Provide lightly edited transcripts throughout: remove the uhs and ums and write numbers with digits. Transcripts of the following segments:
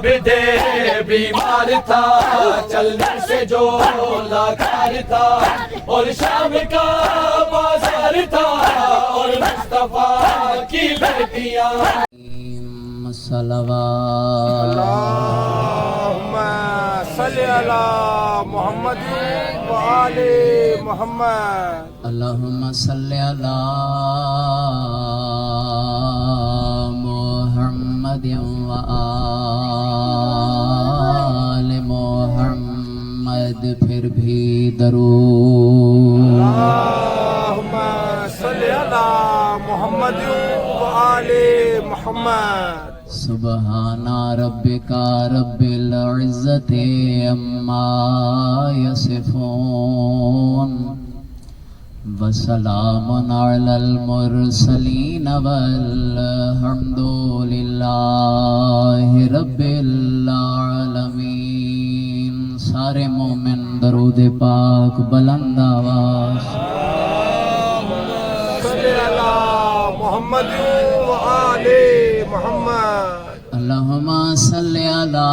عابد بیمار تھا، چلنے سے جو لاچار تھا، اور شام کا بازار تھا، اور مصطفیٰ کی بیٹیاں صلوات اللہم صلی علی محمد و آل محمد اللہم صلی علی محمد و آل محمد، پھر بھی درود اللہم صلی علی محمد و آل محمد سبحان ربک رب العزت عما یصفون وسلام علی المرسلین والحمد للہ رب العالمین۔ سارے مومن درود پاک بلند آواز صلی علی محمد و آل محمد اللہم صلی علی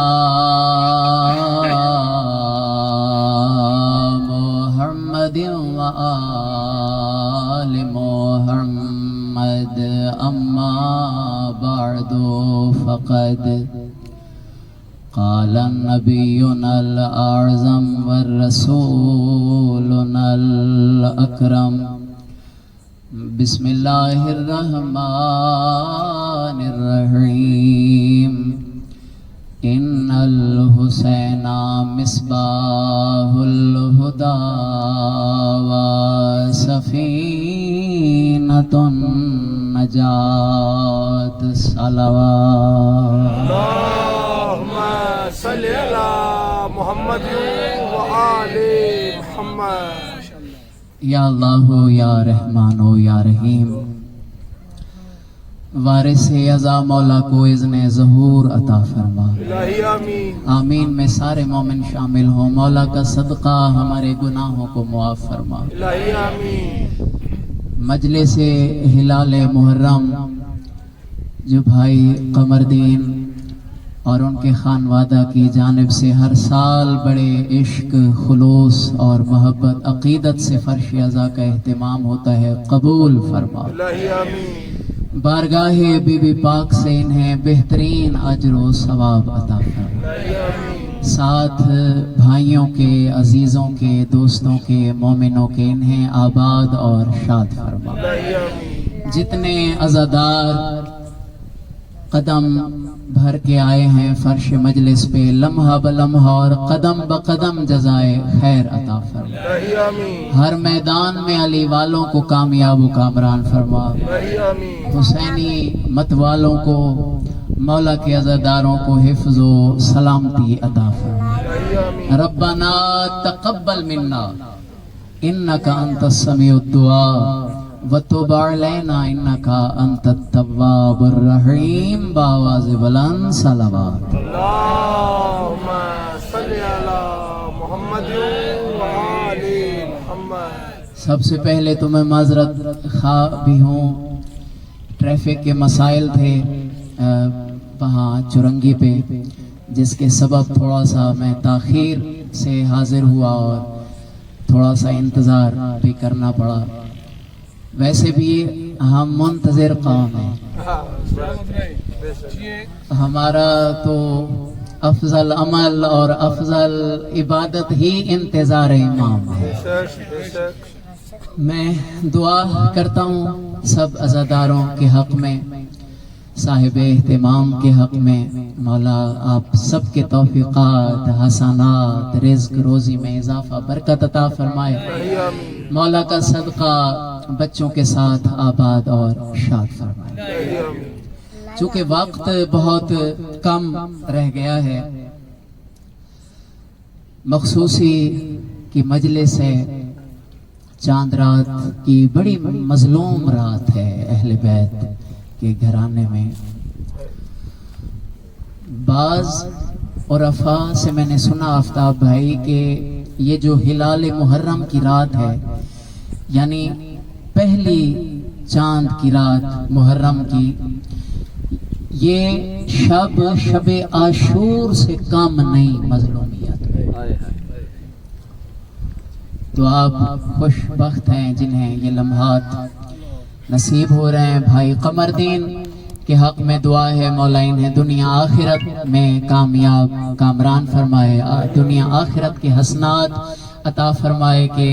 محمد و آل محمد، اما بعد فقد قال نبینا الاعظم والرسولنا الاکرم، بسم اللہ الرحمن الرحیم، ان الحسین مصباح الہدی وسفینۃ النجات، صلوات اللہم صلی علی محمد و آل محمد۔ یا اللہ یا رحمان یا رحیم، وارث ازا مولا کو اذن ظہور عطا فرما، الہی آمین آمین میں سارے مومن شامل ہوں۔ مولا کا صدقہ ہمارے گناہوں کو معاف فرما۔ الہی آمین۔ مجلس ہلال محرم جو بھائی قمردین اور ان کے خانوادہ کی جانب سے ہر سال بڑے عشق، خلوص اور محبت، عقیدت سے فرش ازا کا اہتمام ہوتا ہے، قبول فرما۔ الہی آمین۔ بارگاہ بی بی پاک سے انہیں بہترین اجر و ثواب عطا فرما۔ الہی آمین۔ ساتھ بھائیوں کے، عزیزوں کے، دوستوں کے، مومنوں کے انہیں آباد اور شاد فرما۔ الہی آمین۔ جتنے عزادار قدم بھر کے آئے ہیں فرش مجلس پہ، لمحہ بلمحہ اور قدم بقدم جزائے خیر عطا فرما۔ الہی آمین۔ ہر میدان میں علی والوں کو کامیاب و کامران فرما۔ الہی آمین۔ حسینی مت والوں کو، مولا کے عزاداروں کو حفظ و سلامتی عطا فرما۔ الہی آمین۔ ربنا تقبل منا انک انت السمیع الدعاء وتب علینا انک انت التواب الرحیم، بآواز بلند صلوات۔ اللہم صلی علی محمد و آل محمد۔ سب سے پہلے تو میں معذرت خواہ بھی ہوں، ٹریفک کے مسائل تھے وہاں چرنگی پہ، جس کے سبب تھوڑا سا میں تاخیر سے حاضر ہوا اور تھوڑا سا انتظار بھی کرنا پڑا۔ ویسے بھی ہم منتظر قوم ہیں، ہمارا تو افضل عمل اور افضل عبادت ہی انتظار امام ہے۔ میں دعا کرتا ہوں سب عزاداروں کے حق میں، صاحب اہتمام کے حق میں، مولا آپ سب کے توفیقات، حسنات، رزق روزی میں اضافہ برکت عطا فرمائے۔ مولا کا صدقہ بچوں کے ساتھ آباد اور شاد فرمائے۔ چونکہ وقت بہت کم رہ گیا ہے، مخصوصی کی مجلس ہے، چاند رات کی بڑی مظلوم رات ہے اہل بیت کے گھرانے میں۔ بعض عرفاء سے میں نے سنا آفتاب بھائی کہ یہ جو ہلال محرم کی رات ہے، یعنی پہلی چاند کی رات محرم کی، یہ شب عاشور سے کم نہیں مظلومیت میں. تو آپ خوش بخت ہیں جنہیں یہ لمحات نصیب ہو رہے ہیں. بھائی قمر دین کے حق میں دعا ہے مولا انہیں دنیا آخرت میں کامیاب کامران فرمائے, دنیا آخرت کے حسنات عطا فرمائے کہ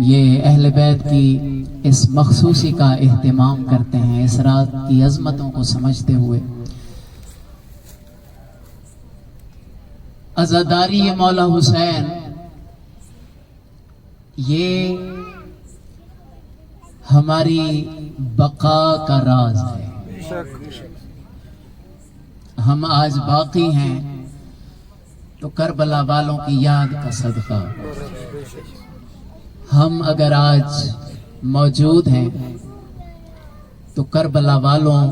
یہ اہل بیت کی اس مخصوصی کا اہتمام کرتے ہیں اس رات کی عظمتوں کو سمجھتے ہوئے. عزاداری مولا حسین یہ ہماری بقا کا راز ہے. ہم آج باقی ہیں تو کربلا والوں کی یاد کا صدقہ. ہم اگر آج موجود ہیں تو کربلا والوں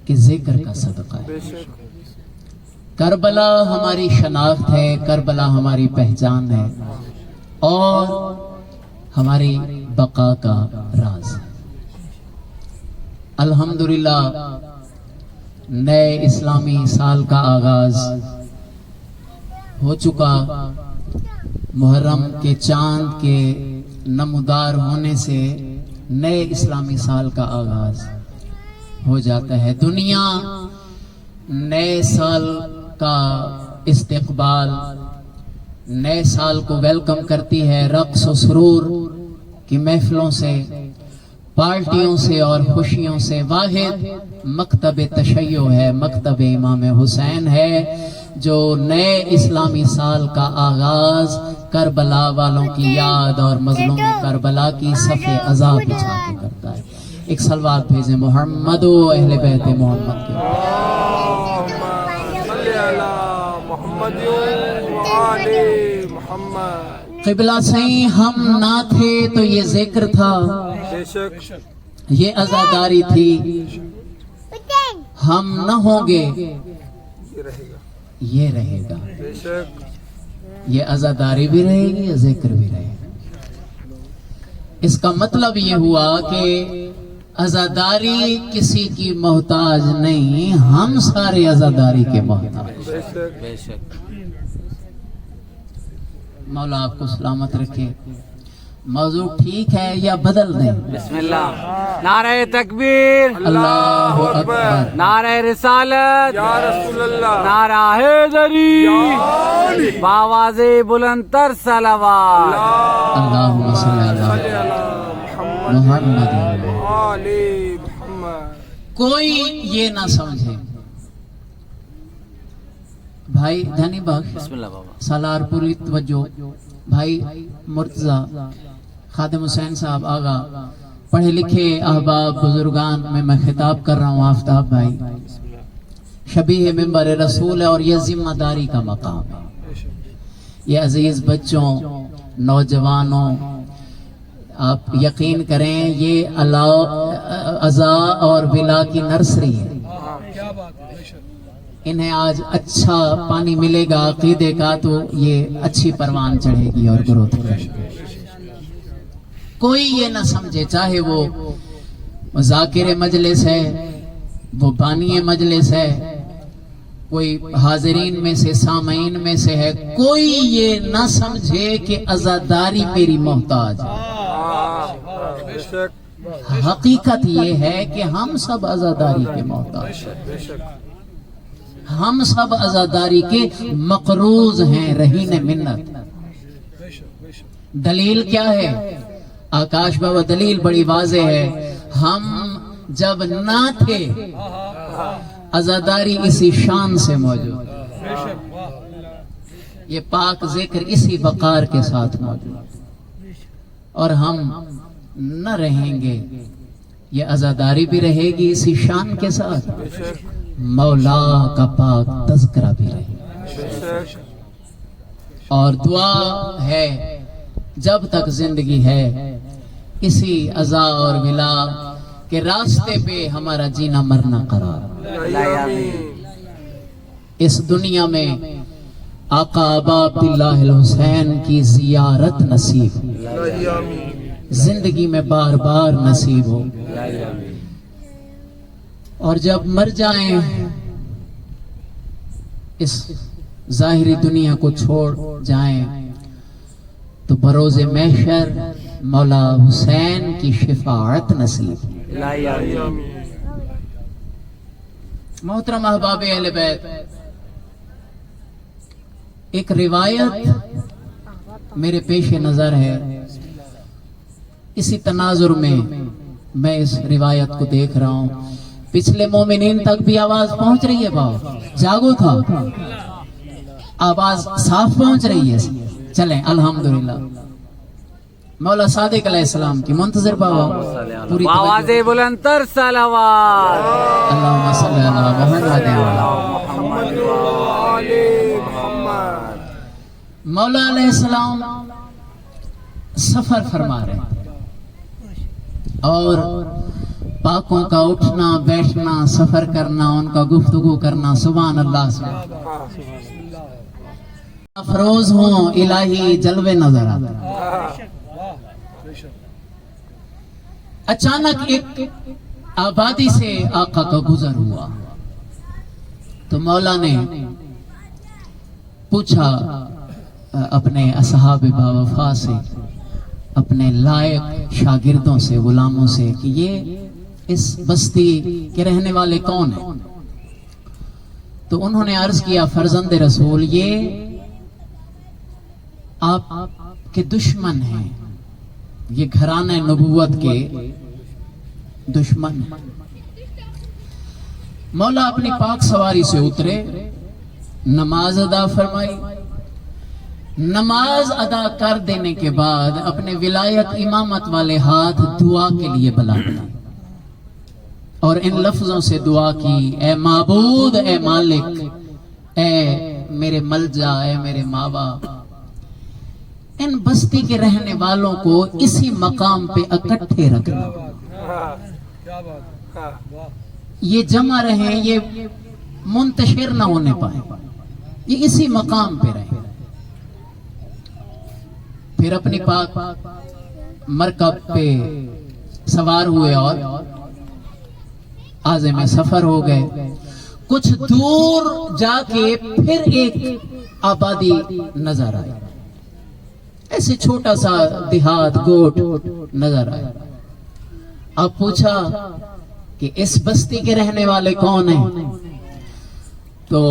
کے ذکر کا صدقہ ہے. کربلا ہماری شناخت ہے, کربلا ہماری پہچان ہے اور ہماری بقا کا راز ہے. الحمدللہ نئے اسلامی سال کا آغاز ہو چکا. محرم کے چاند کے نمودار ہونے سے نئے اسلامی سال کا آغاز ہو جاتا ہے. دنیا نئے سال کا استقبال, نئے سال کو ویلکم کرتی ہے رقص و سرور کی محفلوں سے, پارٹیوں سے اور خوشیوں سے. واحد مکتب تشیع ہے, مکتب امام حسین ہے جو نئے اسلامی سال کا آغاز کربلا والوں کی یاد اور مظلوم کربلا کی صف عذاب بچھا کے کرتا ہے. ایک صلوات بھیجیں محمد و اہل بیت محمد کے. قبلہ سہیں ہم نہ تھے تو یہ ذکر تھا, یہ عزاداری تھی. ہم نہ ہوں گے یہ رہے گا. یہ عزاداری بھی رہے گی, یہ ذکر بھی رہے گا. اس کا مطلب یہ ہوا کہ عزاداری کسی کی محتاج نہیں, ہم سارے عزاداری کے محتاج. مولا آپ کو سلامت رکھے. موضوع ٹھیک ہے یا بدل دیں؟ بسم اللہ. نعرہ تکبیر, اللہ اکبر. نعرہ رسالت, یا رسول اللہ, نعرہ حیدری, بآواز بلند تر صلوات. اللہم صلی علی محمد. آل محمد. کوئی یہ نہ سمجھے بھائی دھنی بخش, بسم اللہ بابا. سالار پوری توجہ. بھائی مرتضی, خادم حسین صاحب آغا, پڑھے لکھے احباب بزرگان میں میں خطاب کر رہا ہوں. آفتاب بھائی شبیہ ممبر رسول ہے اور یہ ذمہ داری کا مقام ہے. یہ عزیز بچوں, نوجوانوں, آپ یقین کریں یہ عزا اور ولا کی نرسری ہے. انہیں آج اچھا پانی ملے گا عقیدے کا تو یہ اچھی پروان چڑھے گی اور گروتھ کرے گی. کوئی یہ نہ سمجھے, چاہے وہ ذاکر مجلس ہے, وہ بانی مجلس ہے, کوئی حاضرین میں سے سامعین میں سے ہے, کوئی یہ نہ سمجھے کہ عزاداری میری محتاج ہے. حقیقت یہ ہے کہ ہم سب عزاداری کے محتاج ہیں, ہم سب عزاداری کے مقروض ہیں, رہین منت. دلیل کیا ہے؟ آکاش بابا دلیل بڑی واضح ہے. ہم جب نہ تھے عزاداری اسی شان سے موجود, یہ پاک ذکر اسی وقار کے ساتھ موجود, اور ہم نہ رہیں گے یہ عزاداری بھی رہے گی اسی شان کے ساتھ, مولا کا پاک تذکرہ بھی رہے. اور دعا ہے جب تک زندگی ہے اسی عزا اور ولا کے راستے پہ ہمارا جینا مرنا قرار. اس دنیا میں آقا ابا عبداللہ الحسین کی زیارت نصیب ہو, زندگی میں بار بار نصیب ہو, اور جب مر جائیں اس ظاہری دنیا کو چھوڑ جائیں تو بروز محشر مولا حسین کی شفاعت نصیب. محترم احباب اہل بیت، ایک روایت میرے پیش نظر ہے. اسی تناظر میں اس روایت کو دیکھ رہا ہوں. پچھلے مومنین تک بھی آواز پہنچ رہی ہے. باؤ جاگو تھا، آواز صاف پہنچ رہی ہے. چلیں الحمدللہ. مولا صادق علیہ السلام کی منتظر بابا پوری آواز بلند تر صلوات. اللہم صلی اللہ محمد. مولا علیہ السلام سفر فرما رہے ہیں اور پاکوں کا اٹھنا بیٹھنا، سفر کرنا، ان کا گفتگو کرنا، سبحان اللہ سے افروز ہوں الہی جلوے نظر آتے ہیں. اچانک ایک آبادی سے آقا کا گزر ہوا تو مولا نے پوچھا اپنے اصحاب باوفا سے، اپنے لائق شاگردوں سے، غلاموں سے کہ یہ اس بستی کے رہنے والے کون ہیں؟ تو انہوں نے عرض کیا فرزند رسول یہ آپ کے دشمن ہیں، یہ گھرانہ نبوت کے دشمن. مولا اپنی پاک سواری سے اترے، نماز ادا فرمائی. نماز ادا کر دینے کے بعد اپنے ولایت امامت والے ہاتھ دعا کے لیے بلائے اور ان لفظوں سے دعا کی، اے معبود، اے مالک، اے میرے ملجا، اے میرے ماں باپ، ان بستی کے رہنے والوں کو اسی مقام پہ اکٹھے رکھنا، یہ جمع رہیں، یہ منتشر نہ ہونے پائے، یہ اسی مقام پہ رہیں. پھر اپنی پاک مرکب پہ سوار ہوئے اور عازم سفر ہو گئے. کچھ دور جا کے پھر ایک آبادی نظر آئی، ایسے چھوٹا سا دیہات گوٹ نظر آیا. اب پوچھا کہ اس بستی کے رہنے والے کون ہیں؟ تو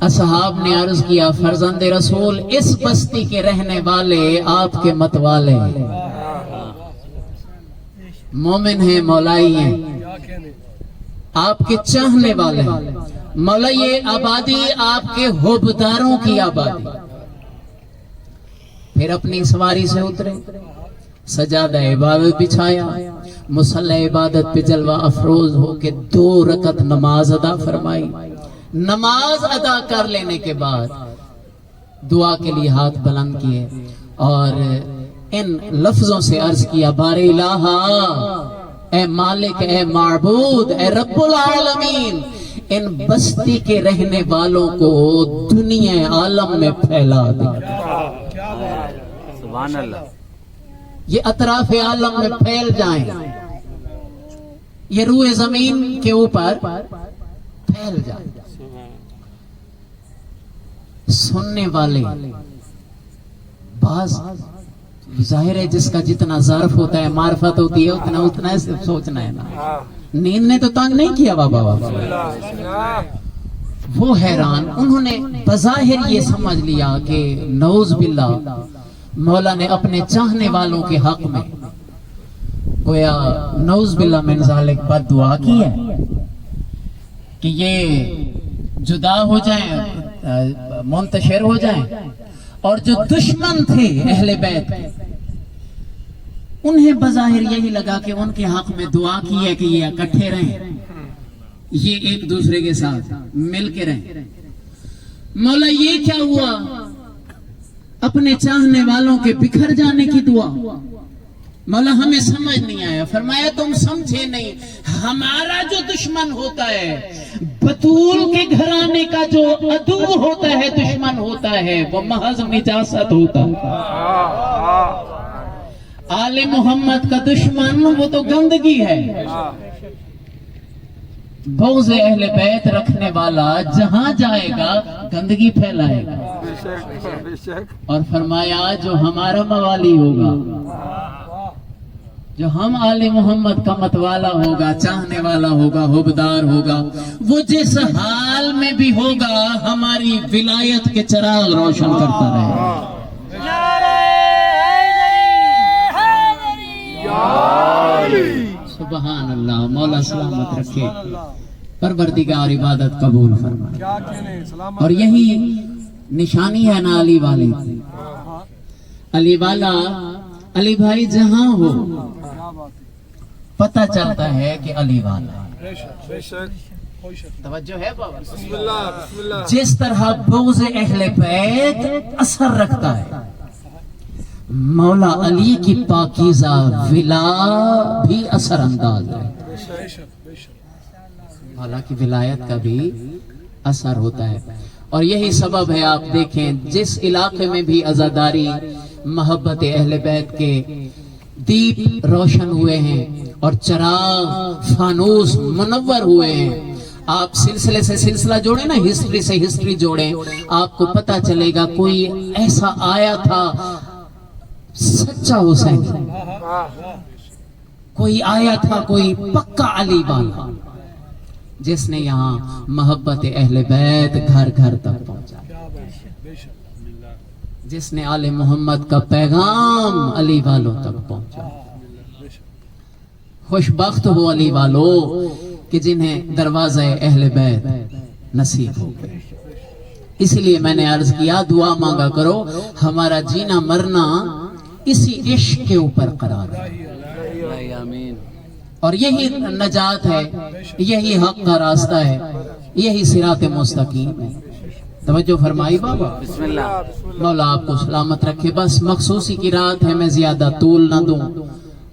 اصحاب نے عرض کیا فرزند رسول اس بستی کے رہنے والے آپ کے مت والے ہیں، مومن ہیں، مولائی ہیں، آپ کے چاہنے والے ہیں. مولا یہ آبادی آپ کے حبداروں کی آبادی. پھر اپنی سواری سے اترے، سجادہ عبادت بچھایا، مصلی عبادت پہ جلوہ افروز ہو کے 2 رکعت نماز ادا فرمائی. نماز ادا کر لینے کے بعد دعا کے لیے ہاتھ بلند کیے اور ان لفظوں سے عرض کیا بار الہ، اے مالک، اے معبود، اے رب العالمین، ان بستی کے رہنے والوں کو دنیا عالم میں پھیلا دے. سبحان اللہ. یہ اطراف عالم میں پھیل جائیں، یہ روئے زمین کے اوپر پھیل جائیں. سننے والے بعض ظاہر ہے جس کا جتنا ظرف ہوتا ہے، معرفت ہوتی ہے، اتنا صرف سوچنا ہے نا. نیند نے تو تنگ نہیں کیا بابا. وہ حیران، انہوں نے بظاہر یہ سمجھ لیا کہ نعوذ باللہ مولا نے اپنے چاہنے والوں کے حق میں گویا نعوذ باللہ من ذالک بد دعا کی ہے کہ یہ جدا ہو جائیں، منتشر ہو جائیں. اور جو دشمن تھے اہل بیت، انہیں بظاہر یہی لگا کہ ان کے حق میں دعا کی ہے کہ یہ اکٹھے رہیں، یہ ایک دوسرے کے ساتھ مل کے رہیں. مولا یہ کیا ہوا؟ اپنے چاہنے والوں کے بکھر جانے کی دعا. مولا ہمیں سمجھ نہیں آیا. فرمایا تم سمجھے نہیں، ہمارا جو دشمن ہوتا ہے، بطول کے گھرانے کا جو عدو ہوتا ہے، دشمن ہوتا ہے، وہ محض نجاست ہوتا ہے. آل محمد کا دشمن وہ تو گندگی ہے. بغض اہل بیت رکھنے والا جہاں جائے گا گندگی پھیلائے گا. بے شک اور فرمایا جو ہمارا موالی ہوگا، جو ہم آل محمد کا متوالا ہوگا، چاہنے والا ہوگا، حبدار ہوگا، وہ جس حال میں بھی ہوگا ہماری ولایت کے چراغ روشن کرتا رہے گا. سبحان اللہ. مولا سلامت رکھے، پروردگار عبادت قبول فرمائے. کیا کہنے سلام اور یہی نشانی ہے نا علی والی کی. علی والا، علی بھائی جہاں ہو پتہ چلتا ہے کہ علی والا ہے. بے شک توجہ ہے بابا. بسم اللہ بسم اللہ. جس طرح بغض اہل بیت اثر رکھتا ہے، مولا علی کی پاکیزہ ولا بھی اثر انداز ہے. مولا کی ولایت کا بھی اثر ہوتا ہے. اور یہی سبب ہے، آپ دیکھیں جس علاقے میں بھی عزاداری، محبت اہل بیت کے دیپ روشن ہوئے ہیں اور چراغ فانوس منور ہوئے ہیں. آپ سلسلے سے سلسلہ جوڑیں نا، ہسٹری سے ہسٹری جوڑیں، آپ کو پتا چلے گا کوئی ایسا آیا تھا سچا حسین، کوئی آیا تھا کوئی پکا علی والا، جس نے یہاں محبت اہل بیت گھر گھر تک پہنچا، جس نے آل محمد کا پیغام علی والوں تک پہنچا. خوش بخت ہو علی والو کہ جنہیں دروازہ اہل بیت نصیب ہو گئے. اس لیے میں نے عرض کیا دعا مانگا کرو ہمارا جینا مرنا اسی عشق کے اوپر قرار ہے، اور یہی نجات ہے، یہی حق کا راستہ ہے، یہی صراط مستقیم ہے. توجہ فرمائی بابا. بسم اللہ. مولا آپ کو سلامت رکھے. بس مخصوصی کی رات ہے، میں زیادہ طول نہ دوں.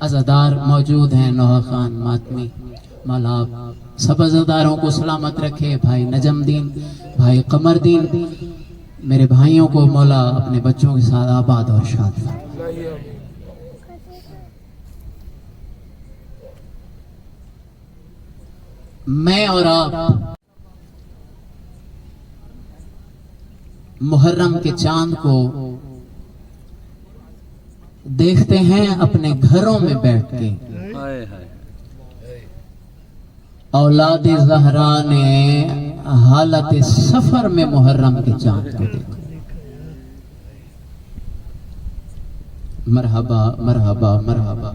عزادار موجود ہیں، نوحہ خان، ماتمی، مولا آپ سب عزاداروں کو سلامت رکھے. بھائی نجم دین، بھائی قمر دین، میرے بھائیوں کو مولا اپنے بچوں کے ساتھ آباد اور شاد فرمائے. میں اور آپ محرم کے چاند کو دیکھتے ہیں اپنے گھروں میں بیٹھ کے. اولاد زہرا نے حالت سفر میں محرم کے چاند کو دیکھا. مرحبا مرحبا مرحبا.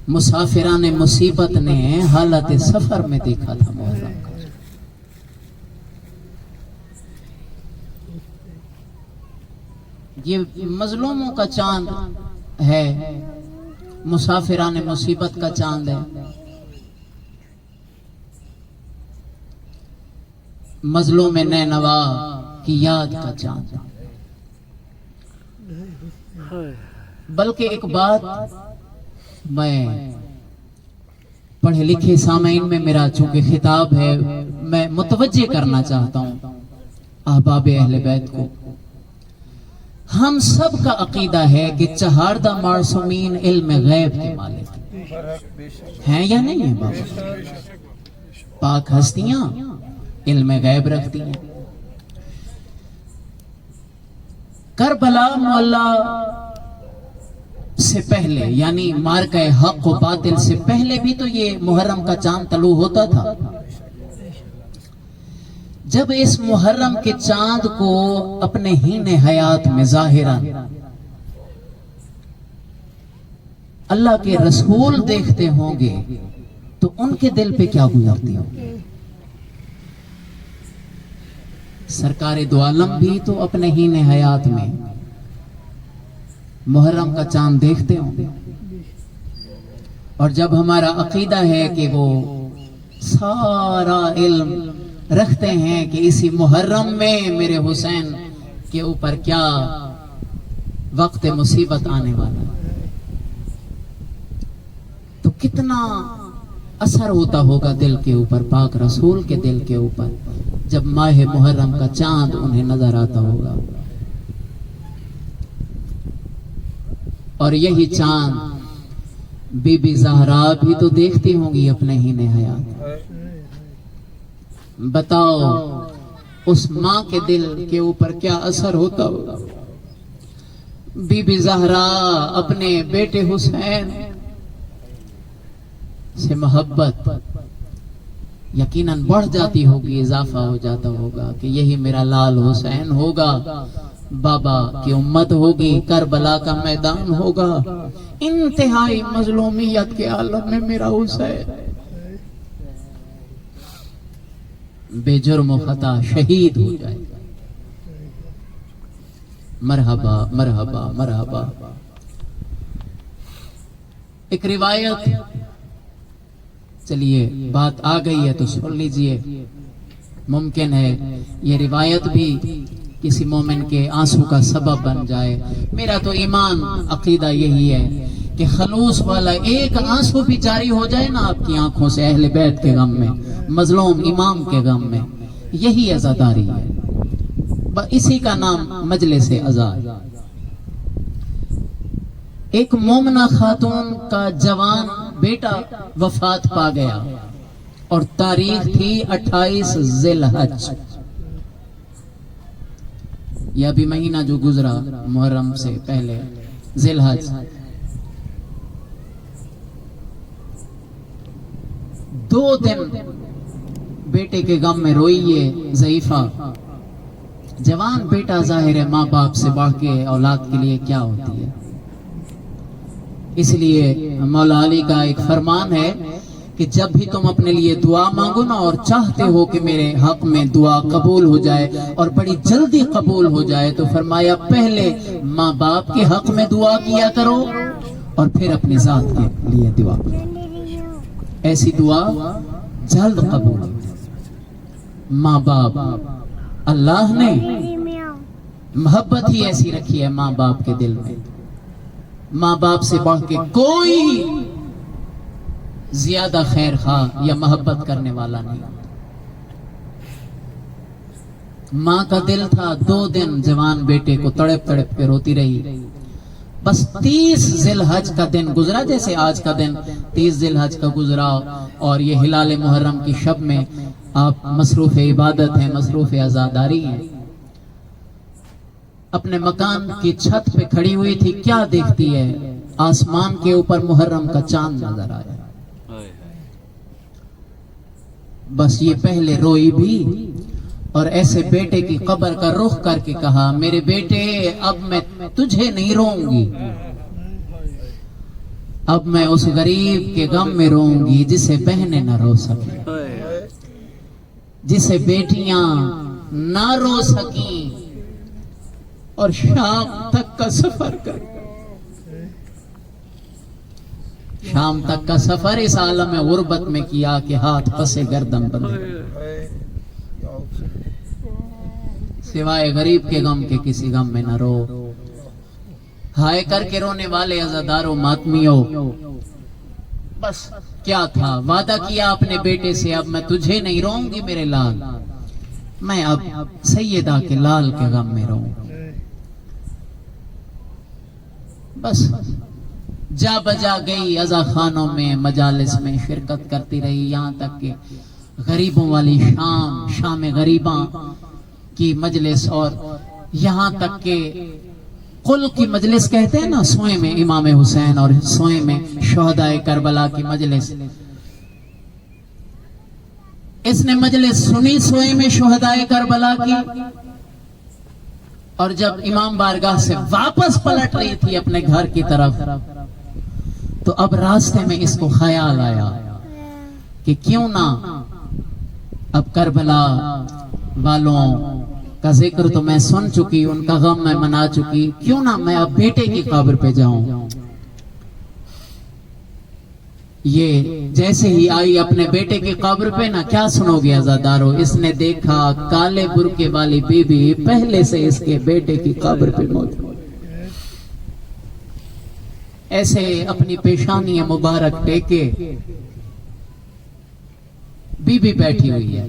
مسافران مصیبت نے حالت سفر میں دیکھا تھا محرم کا. یہ مظلوموں کا چاند ہے، مسافران مصیبت کا چاند ہے. مظلوم نینوا کی یاد کا چاند. بلکہ ایک بات میں پڑھے لکھے سامعین میں میرا چونکہ خطاب ہے، میں متوجہ کرنا چاہتا ہوں احباب اہل بیت کو. ہم سب کا عقیدہ ہے کہ چہاردہ معصومین علم غیب کے مالک ہیں یا نہیں ہیں بابا؟ پاک ہستیاں علم غیب رکھتی ہیں. کربلا معلّہ سے پہلے، یعنی مارکہ حق و باطل سے پہلے بھی تو یہ محرم کا چاند طلوع ہوتا تھا. جب اس محرم کے چاند کو اپنے ہین حیات میں ظاہراً اللہ کے رسول دیکھتے ہوں گے تو ان کے دل پہ کیا گزرتی ہوگی؟ سرکار دو عالم بھی تو اپنے ہین حیات میں محرم کا چاند دیکھتے ہوں گے. اور جب ہمارا عقیدہ ہے کہ وہ سارا علم رکھتے ہیں کہ اسی محرم میں میرے حسین کے اوپر کیا وقت مصیبت آنے والا ہے، تو کتنا اثر ہوتا ہوگا دل کے اوپر، پاک رسول کے دل کے اوپر، جب ماہ محرم کا چاند انہیں نظر آتا ہوگا. اور یہی چاند بی بی زہرا بھی تو دیکھتی ہوں گی اپنے ہی نے حیات. بتاؤ اس ماں کے دل کے اوپر کیا اثر ہوتا ہوگا. بی بی زہرا اپنے بیٹے حسین سے محبت یقیناً بڑھ جاتی ہوگی, اضافہ ہو جاتا ہوگا کہ یہی میرا لال حسین ہوگا, بابا کی امت ہوگی, کربلا کا میدان ہوگا, انتہائی مظلومیت کے عالم میں میرا حسین بے جرم و خطا شہید ہو جائے. مرحبا مرحبا مرحبا. ایک روایت, چلیے بات آ گئی ہے تو سن لیجئے, ممکن ہے یہ روایت بھی کسی مومن کے آنسو کا سبب بن جائے. میرا تو ایمان عقیدہ یہی ہے کہ خلوص والا ایک آنسو بھی جاری ہو جائے نا آپ کی آنکھوں سے اہل بیت کے غم میں, مظلوم امام کے غم میں, یہی عزاداری ہے, اسی کا نام مجلس عزا. ایک مومنہ خاتون کا جوان بیٹا وفات پا گیا اور تاریخ تھی 28 ذی الحج, یہ ابھی مہینہ جو گزرا محرم سے پہلے, ذی الحج. 2 دن بیٹے کے غم میں روئی یہ ضعیفہ. جوان بیٹا ظاہر ہے ماں باپ سے بڑھ کے اولاد کے لیے کیا ہوتی ہے, اس لیے مولا علی کا ایک فرمان ہے کہ جب بھی تم اپنے لیے دعا مانگو نا اور چاہتے ہو کہ میرے حق میں دعا قبول ہو جائے اور بڑی جلدی قبول ہو جائے, تو فرمایا پہلے ماں باپ کے حق میں دعا کیا کرو اور پھر اپنی ذات کے لیے دعا کرو, ایسی دعا جلد قبول ہو. ماں باپ, اللہ نے محبت ہی ایسی رکھی ہے ماں باپ کے دل میں, ماں باپ سے بڑھ کے کوئی زیادہ خیر خواہ یا محبت کرنے والا نہیں. ماں کا دل تھا 2 دن جوان بیٹے کو تڑپ تڑپ کے روتی رہی. بس 30 ذی الحج کا دن گزرا, جیسے آج کا دن 30 ذی الحج کا گزرا, اور یہ ہلال محرم کی شب میں آپ مصروف عبادت ہیں, مصروف عزاداری ہیں. اپنے مکان کی چھت پہ کھڑی ہوئی تھی, کیا دیکھتی ہے, آسمان کے اوپر محرم کا چاند نظر آیا. بس یہ پہلے روئی بھی اور ایسے بیٹے کی قبر کا رخ کر کے کہا, میرے بیٹے اب میں تجھے نہیں روؤں گی, اب میں اس غریب کے غم میں روؤں گی جسے بہنیں نہ رو سکیں, جسے بیٹیاں نہ رو سکیں, اور شام تک کا سفر کر, شام تک کا سفر اس عالم غربت میں کیا کہ ہاتھ پسے گردن بندھے, سوائے غریب کے غم کے کسی غم میں نہ رو. ہائے کر کے رونے والے عزاداروں ماتمیوں, بس کیا تھا, وعدہ کیا اپنے بیٹے سے, اب میں تجھے نہیں روؤں گی میرے لال, میں اب سیدہ کے لال کے غم میں روؤں. بس جا بجا گئی عزا خانوں میں, مجالس میں شرکت کرتی رہی, یہاں تک کہ غریبوں والی شام غریباں کی مجلس, اور یہاں تک کہ قل کی مجلس کہتے ہیں نا, سوئیں میں امام حسین اور سوئیں میں شہداء کربلا کی مجلس, اس نے مجلس سنی سوئیں میں شہداء کربلا کی, اور جب امام بارگاہ سے واپس پلٹ رہی تھی اپنے گھر کی طرف, تو اب راستے میں اس کو خیال آیا کہ کیوں نہ اب کربلا والوں کا ذکر تو میں سن چکی, ان کا غم میں منا چکی, کیوں نہ میں اب بیٹے کی قبر پہ جاؤں. یہ جیسے ہی آئی اپنے بیٹے کی قبر پہ نا, کیا سنو گے عزادارو, اس نے دیکھا کالے برقعے والی بی بی پہلے سے اس کے بیٹے کی قبر پہ موجود, ایسے اپنی پیشانی مبارک ٹیکے بی بی بیٹھی ہوئی ہے.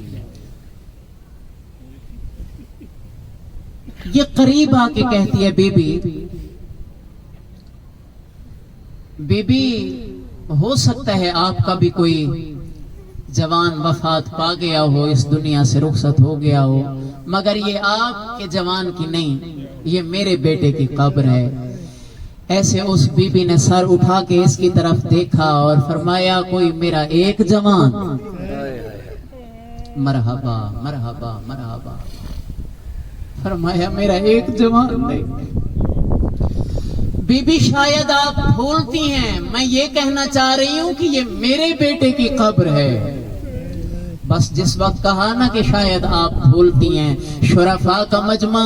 یہ قریب آ کے کہتی ہے, بی بی ہو سکتا ہے آپ کا بھی کوئی جوان وفات پا گیا ہو، اس دنیا سے رخصت ہو گیا ہو، مگر یہ آپ کے جوان کی نہیں، یہ میرے بیٹے کی قبر ہے۔ ایسے اس بی بی نے سر اٹھا کے اس کی طرف دیکھا اور فرمایا کوئی میرا ایک جوان؟ مرحبا مرحبا مرحبا، فرمایا میرا ایک جوان نہیں۔ بی بی شاید آپ بھولتی ہیں، میں یہ کہنا چاہ رہی ہوں کہ یہ میرے بیٹے کی قبر ہے۔ بس جس وقت کہا نا کہ شاید آپ بھولتی ہیں، شرفاء کا مجمع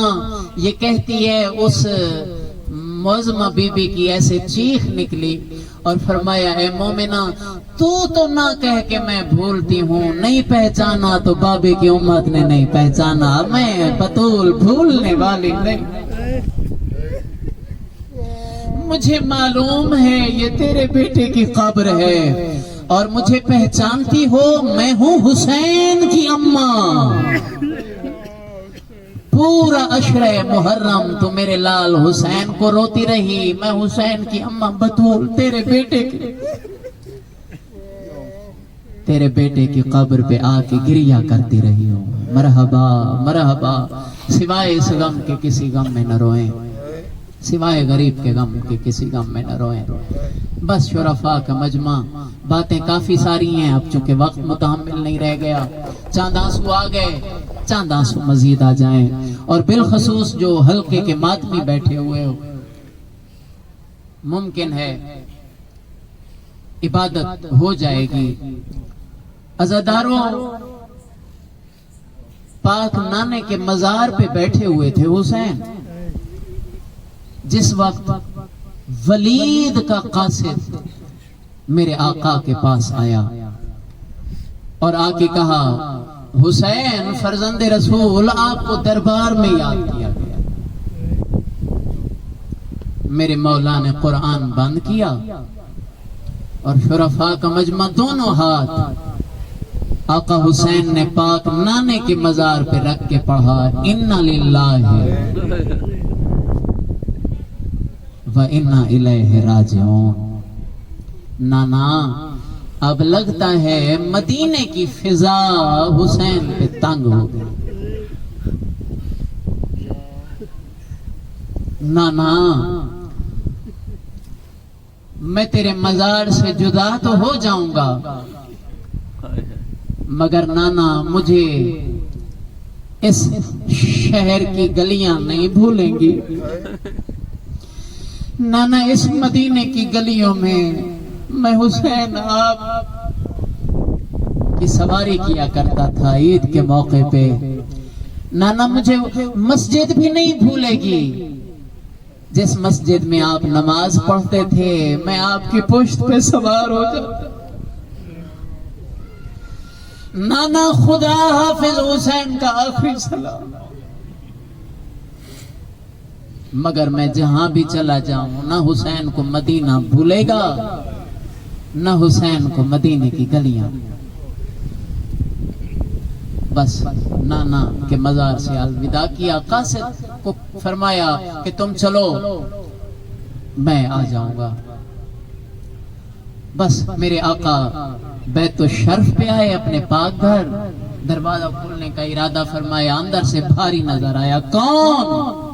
یہ کہتی ہے اس معظمہ بی بی کی ایسے چیخ نکلی اور فرمایا اے مومنہ تو نہ کہہ کہ میں بھولتی ہوں، نہیں پہچانا تو بابے کی امت نے نہیں پہچانا، میں بطول بھولنے والی نہیں۔ مجھے معلوم ہے یہ تیرے بیٹے کی قبر ہے اور مجھے پہچانتی ہو، میں ہوں حسین کی اماں۔ پورا عشرہ محرم تو میرے لال حسین کو روتی رہی، میں حسین کی اماں بطول تیرے بیٹے کی قبر پہ آ کے گریا کرتی رہی ہوں۔ مرحبا مرحبا، سوائے اس غم کے کسی غم میں نہ روئیں، سوائے غریب کے غم کے کسی غم میں نہ روئیں۔ بس شرفاء کا مجمع، باتیں کافی ساری ہیں، اب چونکہ وقت متحمل نہیں رہ گیا، چاند آنسو آ گئے، چاند آنسو مزید آ جائیں، اور بالخصوص جو حلقے کے ماتمی بیٹھے ہوئے ہو، ممکن ہے عبادت ہو جائے گی۔ عزاداروں پاک نانے کے مزار پہ بیٹھے ہوئے تھے حسین، جس وقت ولید کا قاصد میرے آقا کے پاس آیا اور آ کے کہا حسین فرزند رسول آپ کو دربار میں یاد کیا گیا۔ میرے مولا نے قرآن بند کیا اور شرفاء کا مجمع دونوں ہاتھ آقا حسین نے پاک نانے کے مزار پہ رکھ کے پڑھا اِنَّا لِلَّهِ وَإِنَّا إِلَيْهِ رَاجِعُونَ۔ نانا اب لگتا ہے مدینے کی فضا حسین پہ تنگ ہو گئی۔ نانا میں تیرے مزار سے جدا تو ہو جاؤں گا، مگر نانا مجھے اس شہر کی گلیاں نہیں بھولیں گی۔ نانا اس مدینے کی گلیوں میں حسین آپ کی سواری کیا کرتا تھا عید کے موقع پہ۔ نانا مجھے مسجد بھی نہیں بھولے گی، جس مسجد میں آپ نماز پڑھتے تھے میں آپ کی پشت پہ سوار ہو جاتا۔ نانا خدا حافظ حسین کا آخری سلام۔ مگر میں جہاں بھی چلا جاؤں نہ حسین کو مدینہ بھولے گا، نہ حسین کو مدینے کی گلیاں۔ بس نانا کے مزار سے الوداع کیا، قاصد کو فرمایا کہ تم چلو میں آ جاؤں گا۔ بس میرے آقا بیت الشرف پہ آئے اپنے پاک گھر، دروازہ کھولنے کا ارادہ فرمایا، اندر سے بھاری نظر آیا، کون؟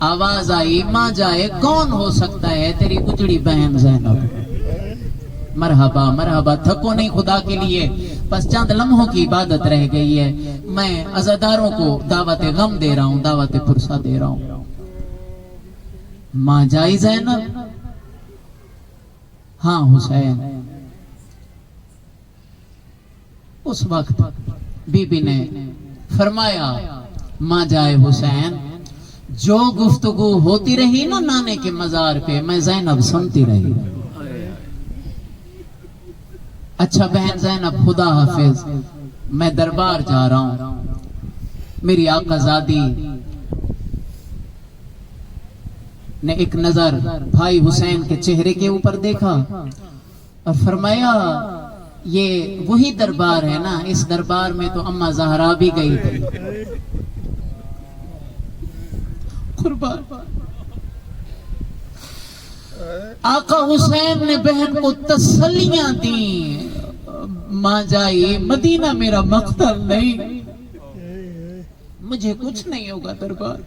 آواز آئی ماں جائے کون ہو سکتا ہے؟ تیری اجڑی بہن زینب۔ مرحبا مرحبا، تھکو نہیں خدا کے لیے، بس چند لمحوں کی عبادت رہ گئی ہے، میں عزاداروں کو دعوت غم دے رہا ہوں، دعوت پرسہ دے رہا ہوں۔ ماں جائی زینب؟ ہاں حسین۔ اس وقت بی بی نے فرمایا ماں جائے حسین، جو گفتگو ہوتی رہی نا نانے کے مزار پہ میں زینب سنتی رہی۔ اچھا بہن زینب خدا حافظ، میں دربار جا رہا ہوں۔ میری آقا زادی نے ایک نظر بھائی حسین کے چہرے کے اوپر دیکھا اور فرمایا یہ وہی دربار ہے نا، اس دربار میں تو اماں زہرا بھی گئی تھی۔ قربان آقا حسین نے بہن کو تسلیاں دیں، ماں جائی مدینہ میرا مقتل نہیں، مجھے کچھ نہیں ہوگا دربار.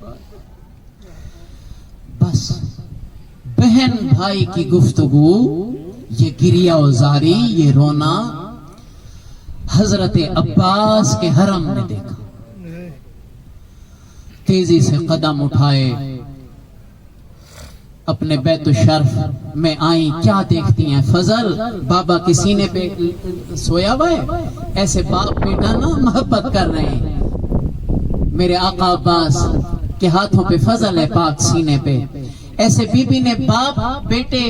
بس بہن بھائی کی گفتگو، یہ گریہ و زاری، یہ رونا حضرت عباس کے حرم نے دیکھا. تیزی سے قدم اٹھائے، اپنے بیت الشرف میں آئیں. کیا دیکھتی ہیں؟ فضل بابا کے سینے پہ سویا ہوا ہے. ایسے باپ بیٹا نا محبت کر رہے ہیں. میرے آقا عباس کے ہاتھوں پہ فضل ہے پاک سینے پہ. ایسے بی بی نے باپ بیٹے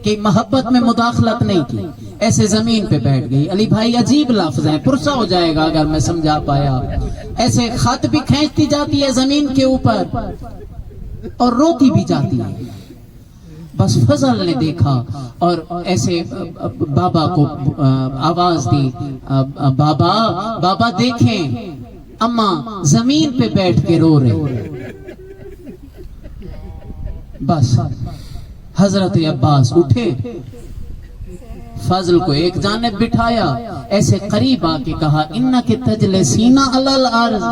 کی محبت میں مداخلت نہیں کی، ایسے زمین پہ بیٹھ گئی. علی بھائی عجیب لفظ ہیں، پرسہ ہو جائے گا اگر میں سمجھا پایا. ایسے خط بھی کھینچتی جاتی ہے زمین کے اوپر اور روتی بھی جاتی ہے. بس فضل نے دیکھا اور ایسے بابا کو آواز دی، بابا بابا دیکھیں اماں زمین پہ بیٹھ کے رو رہے. بس حضرت عباس اٹھے، فضل کو ایک جانب بٹھایا، ایسے قریب آ کے کہا انک تجلسین علی الارض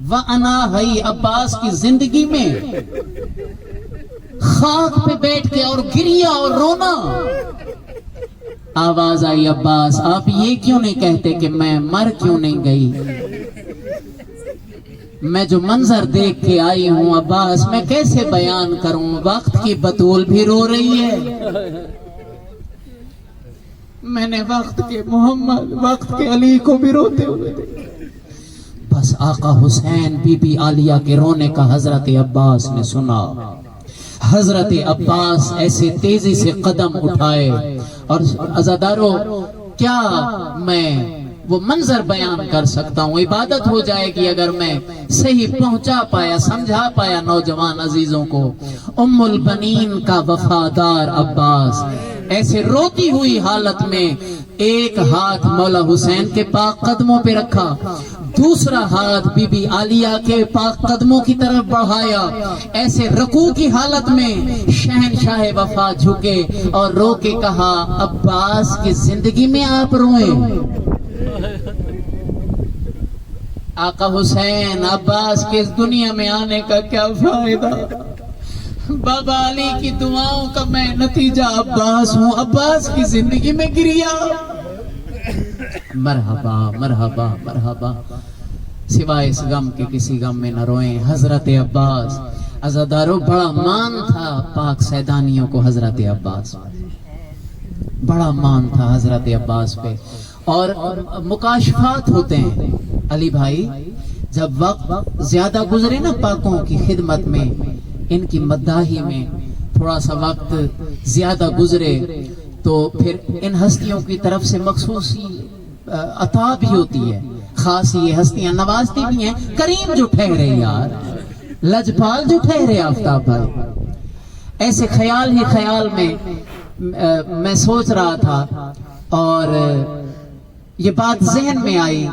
وانا حی. عباس کی زندگی میں خاک پہ بیٹھ کے اور گریہ اور رونا. آواز آئی عباس آپ یہ کیوں نہیں کہتے کہ میں مر کیوں نہیں گئی؟ میں جو منظر دیکھ کے آئی ہوں عباس میں کیسے بیان کروں؟ وقت کی بطول بھی رو رہی ہے، میں نے وقت کے محمد وقت کے علی کو بھی روتے ہوئے دیکھا. بس آقا حسین بی بی عالیہ کے رونے کا حضرت عباس نے سنا. حضرت عباس ایسے تیزی سے قدم اٹھائے اور عزادارو کیا میں وہ منظر بیان کر سکتا ہوں؟ عبادت ہو جائے گی اگر میں صحیح پہنچا پایا، سمجھا پایا نوجوان عزیزوں کو. ام البنین کا وفادار عباس ایسے روتی ہوئی حالت میں ایک ہاتھ مولا حسین کے پاک قدموں پہ رکھا، دوسرا ہاتھ بی بی عالیہ کے پاک قدموں کی طرف بڑھایا. ایسے رکوع کی حالت میں شہنشاہ وفا جھکے اور رو کے کہا عباس کی زندگی میں آپ روئیں. آقا حسین عباس کے اس دنیا میں آنے کا کیا فائدہ؟ بابا علی کی دعاؤں کا میں نتیجہ عباس ہوں. عباس کی زندگی میں گریا. مرحبا مرحبا مرحبا، سوائے اس غم کے کسی غم میں نہ روئیں. حضرت عباس عزادارو بڑا مان تھا پاک سیدانیوں کو. حضرت عباس بڑا مان تھا حضرت عباس پہ. اور مکاشفات ہوتے ہیں علی بھائی، جب وقت زیادہ گزرے نا پاکوں کی خدمت میں، ان کی مداحی میں تھوڑا سا وقت زیادہ گزرے تو پھر ان ہستیوں کی طرف سے مخصوص عطا بھی ہوتی ہے. خاص یہ ہستیاں نوازتی بھی ہیں. کریم جو ٹھہرے یار، لجپال جو ٹھہرے آفتاب بھائی. ایسے خیال ہی خیال میں میں سوچ رہا تھا اور یہ بات ذہن میں آئی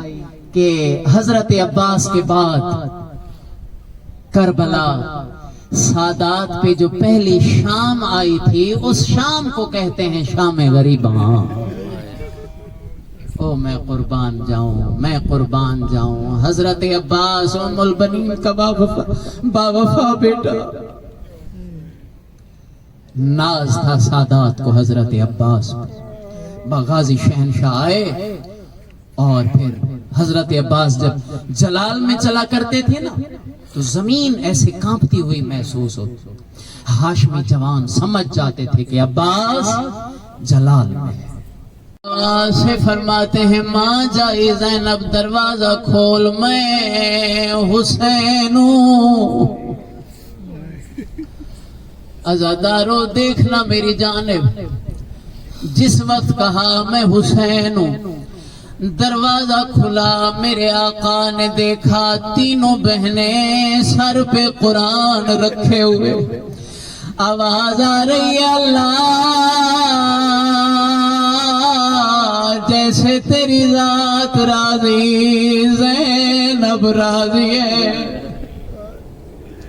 کہ حضرت عباس کے بعد کربلا سادات پہ جو پہلی شام آئی تھی، اس شام کو کہتے ہیں شام غریباں. او میں قربان جاؤں، میں قربان جاؤں. حضرت عباس ام البنین کا باوفا بیٹا. ناز تھا سادات کو حضرت عباس. غازی شہنشاہ آئے اور پھر حضرت عباس جب جلال میں چلا کرتے تھے نا تو زمین ایسے کانپتی ہوئی محسوس ہوتی. ہاشمی جوان سمجھ جاتے تھے کہ عباس جلال میں ہے. سے فرماتے ہیں ماں جائی زینب دروازہ کھول میں حسینوں. عزادارو دیکھنا میری جانب. جس وقت کہا میں حسین ہوں، دروازہ کھلا، میرے آقا نے دیکھا تینوں بہنیں سر پہ قرآن رکھے ہوئے. آواز آ رہی ہے اللہ جیسے تیری ذات راضی زینب راضی ہے.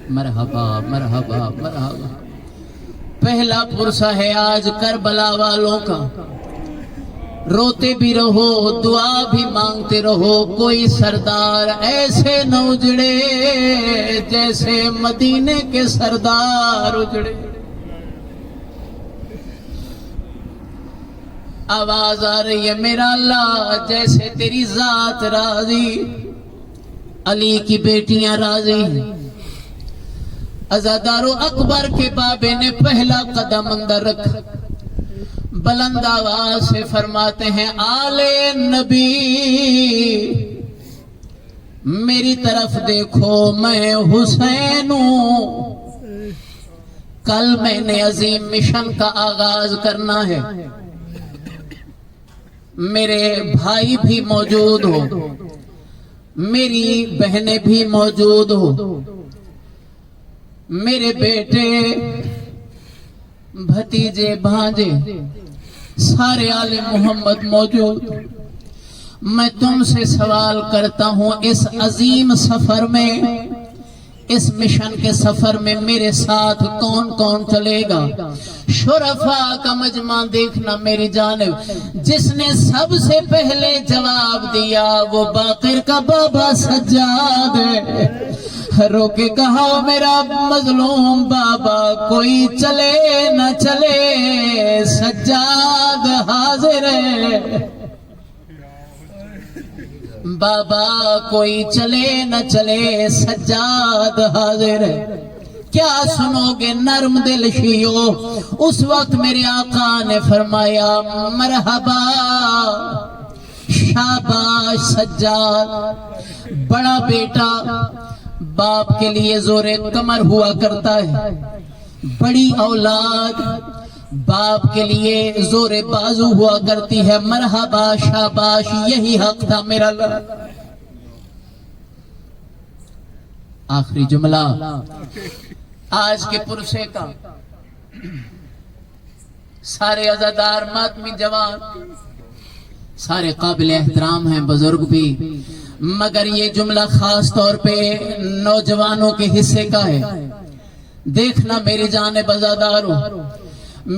مرحبا مرحبا مرحبا. پہلا پرسہ ہے آج کربلا والوں کا، روتے بھی رہو دعا بھی مانگتے رہو، کوئی سردار ایسے نہ اجڑے جیسے مدینے کے سردار اجڑے۔ آواز آ رہی ہے میرا اللہ جیسے تیری ذات راضی، علی کی بیٹیاں راضی۔ عزادارو اکبر کے بابے نے پہلا قدم اندر رکھا، بلند آواز سے فرماتے ہیں آل نبی میری طرف دیکھو میں حسین ہوں، کل میں نے عظیم مشن کا آغاز کرنا ہے، میرے بھائی بھی موجود ہو، میری بہنیں بھی موجود ہو، میرے بیٹے بھتیجے بھانجے سارے آل محمد موجود۔ میں تم سے سوال کرتا ہوں اس عظیم سفر میں، اس مشن کے سفر میں میرے ساتھ کون کون چلے گا؟ شرفاء کا مجمع دیکھنا میری جانب، جس نے سب سے پہلے جواب دیا وہ باقر کا بابا سجاد ہے۔ رو کے کہا میرا مظلوم بابا کوئی چلے نہ چلے سجاد حاضر ہے، بابا کوئی چلے نہ چلے سجاد حاضر ہے۔ کیا سنو گے نرم دل شیعو؟ اس وقت میرے آقا نے فرمایا مرحبا شاباش سجاد۔ بڑا بیٹا باپ کے لیے زور کمر ہوا کرتا ہے، بڑی اولاد باپ کے لیے زور بازو ہوا کرتی ہے۔ مرحبا شاباش یہی حق تھا میرا۔ آخری جملہ آج کے پرسے کا، سارے عزادار ماتمی جوان سارے قابل احترام ہیں، بزرگ بھی، مگر یہ جملہ خاص طور پہ نوجوانوں کے حصے کا ہے۔ دیکھنا میری جانب عزاداروں،